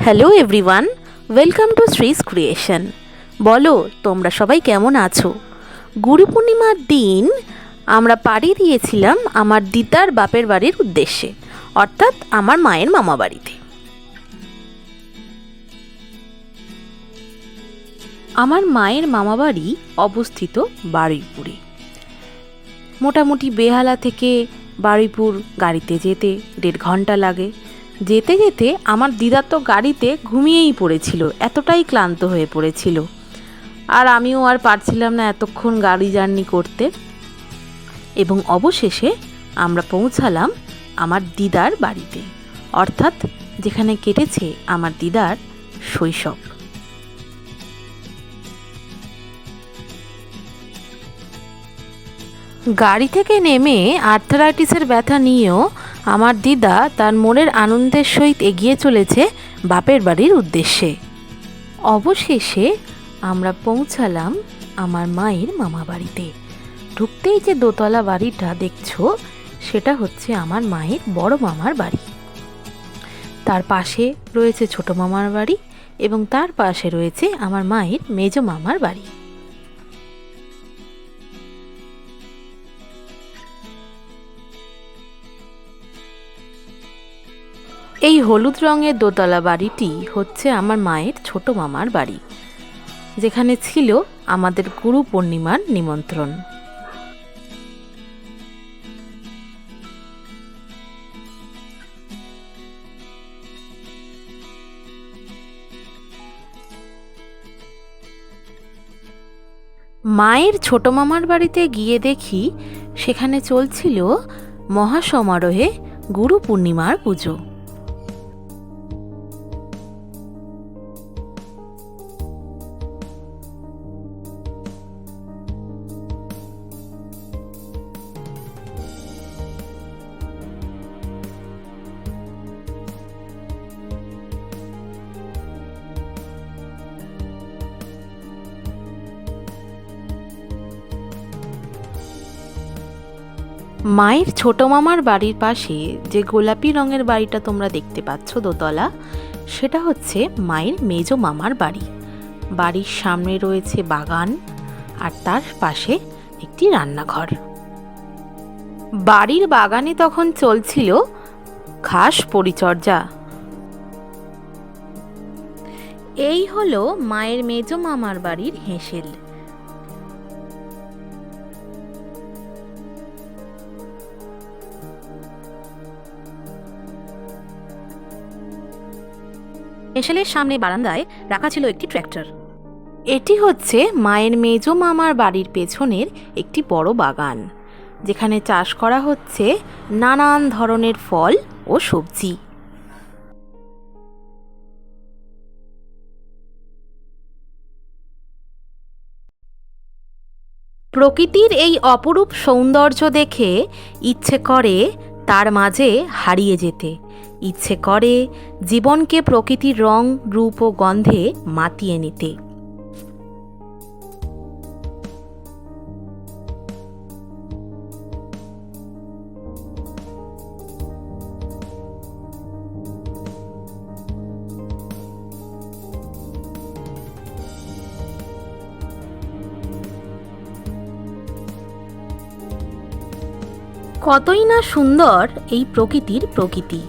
Hello everyone, welcome to Shree's creation. বলো তোমরা সবাই কেমন আছো? গুরু পূর্ণিমার দিন আমরা পাড়ি দিয়েছিলাম আমার দিদার বাপের বাড়ির উদ্দেশ্যে, অর্থাৎ আমার মায়ের মামা বাড়িতে। আমার মায়ের মামা বাড়ি অবস্থিত বারুইপুরে। মোটামুটি বেহালা থেকে বারুইপুর গাড়িতে যেতে 1.5 ঘন্টা লাগে। যেতে যেতে আমার দিদা তো গাড়িতে ঘুমিয়েই পড়েছিল, এতটাই ক্লান্ত হয়ে পড়েছিল, আর আমিও আর পারছিলাম না এতক্ষণ গাড়ি জার্নি করতে। এবং অবশেষে আমরা পৌঁছালাম আমার দিদার বাড়িতে, অর্থাৎ যেখানে কেটেছে আমার দিদার শৈশব। গাড়ি থেকে নেমে আর্থারাইটিসের ব্যথা নিয়েও আমার দিদা তার মনের আনন্দের সহিত এগিয়ে চলেছে বাপের বাড়ির উদ্দেশ্যে। অবশেষে আমরা পৌঁছালাম আমার মায়ের মামা বাড়িতে। ঢুকতেই যে দোতলা বাড়িটা দেখছো, সেটা হচ্ছে আমার মায়ের বড় মামার বাড়ি। তার পাশে রয়েছে ছোট মামার বাড়ি এবং তার পাশে রয়েছে আমার মায়ের মেজ মামার বাড়ি। এই হলুদ রঙের দোতলা বাড়িটি হচ্ছে আমার মায়ের ছোট মামার বাড়ি, যেখানে ছিল আমাদের গুরু পূর্ণিমার নিমন্ত্রণ। মায়ের ছোট মামার বাড়িতে গিয়ে দেখি সেখানে চলছিল মহাসমারোহে গুরু পূর্ণিমার পুজো। মায়ের ছোট মামার বাড়ির পাশে যে গোলাপি রঙের বাড়িটা তোমরা দেখতে পাচ্ছ দোতলা, সেটা হচ্ছে মায়ের মেজ মামার বাড়ি। বাড়ির সামনে রয়েছে বাগান আর তার পাশে একটি রান্নাঘর। বাড়ির বাগানে তখন চলছিল ঘাস পরিচর্যা। এই হলো মায়ের মেজ মামার বাড়ির হেঁসেল। হেঁসেলের সামনে বারান্দায় রাখা ছিল একটি ট্র্যাক্টর। এটি হচ্ছে মায়ের মেজ মামার বাড়ির পেছনের একটি বড় বাগান, যেখানে চাষ করা হচ্ছে নানান ধরনের ফল ও সবজি। প্রকৃতির এই অপরূপ সৌন্দর্য দেখে ইচ্ছে করে তার মাঝে হারিয়ে যেতে, ইচ্ছে করে জীবনকে প্রকৃতির রং রূপ ও গন্ধে মাতিয়ে নিতে। কতই না সুন্দর এই প্রকৃতি,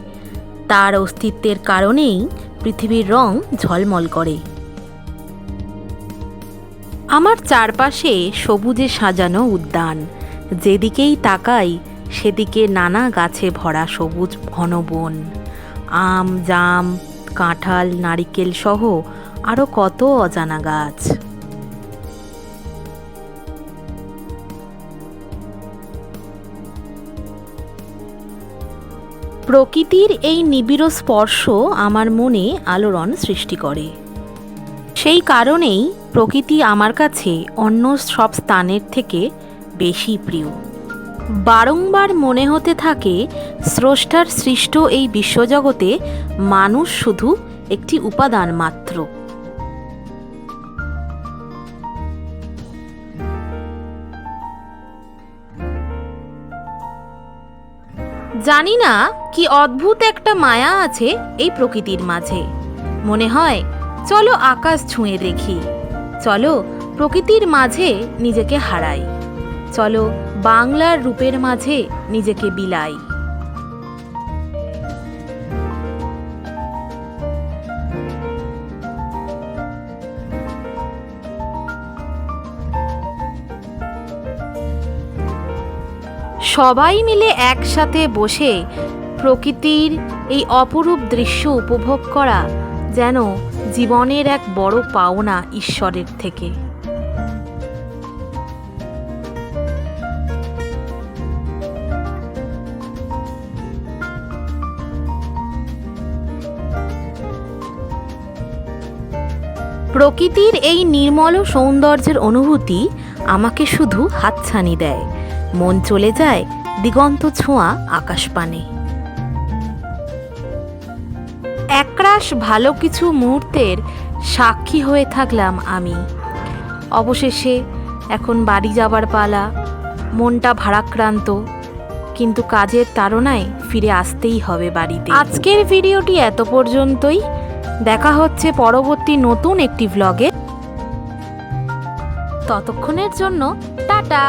তার অস্তিত্বের কারণেই পৃথিবীর রং ঝলমল করে। আমার চারপাশে সবুজে সাজানো উদ্যান, যেদিকেই তাকাই সেদিকে নানা গাছে ভরা সবুজ ঘন বন। আম, জাম, কাঁঠাল, নারিকেল সহ আরও কত অজানা গাছ। প্রকৃতির এই নিবিড় স্পর্শ আমার মনে আলোড়ন সৃষ্টি করে। সেই কারণেই প্রকৃতি আমার কাছে অন্য সব স্থানের থেকে বেশি প্রিয়। বারংবার মনে হতে থাকে স্রষ্টার সৃষ্ট এই বিশ্বজগতে মানুষ শুধু একটি উপাদান মাত্র। জানি না কি অদ্ভুত একটা মায়া আছে এই প্রকৃতির মাঝে। মনে হয় চলো আকাশ ছুঁয়ে দেখি, চলো প্রকৃতির মাঝে নিজেকে হারাই, চলো বাংলার রূপের মাঝে নিজেকে বিলাই। সবাই মিলে একসাথে বসে প্রকৃতির এই অপরূপ দৃশ্য উপভোগ করা যেন জীবনের এক বড় পাওনা ঈশ্বরের থেকে। প্রকৃতির এই নির্মল সৌন্দর্যের অনুভূতি আমাকে শুধু হাতছানি দেয়, মন চলে যায় দিগন্ত ছোঁয়া আকাশপানে। একরাশ ভালো কিছু মুহূর্তের সাক্ষী হয়ে থাকলাম আমি। অবশেষে এখন বাড়ি যাবার পালা। মনটা ভারাক্রান্ত, কিন্তু কাজের তাড়নায় ফিরে আসতেই হবে বাড়িতে। আজকের ভিডিওটি এত পর্যন্তই। দেখা হচ্ছে পরবর্তী নতুন একটি ভ্লগে। ততক্ষণের জন্য টাটা।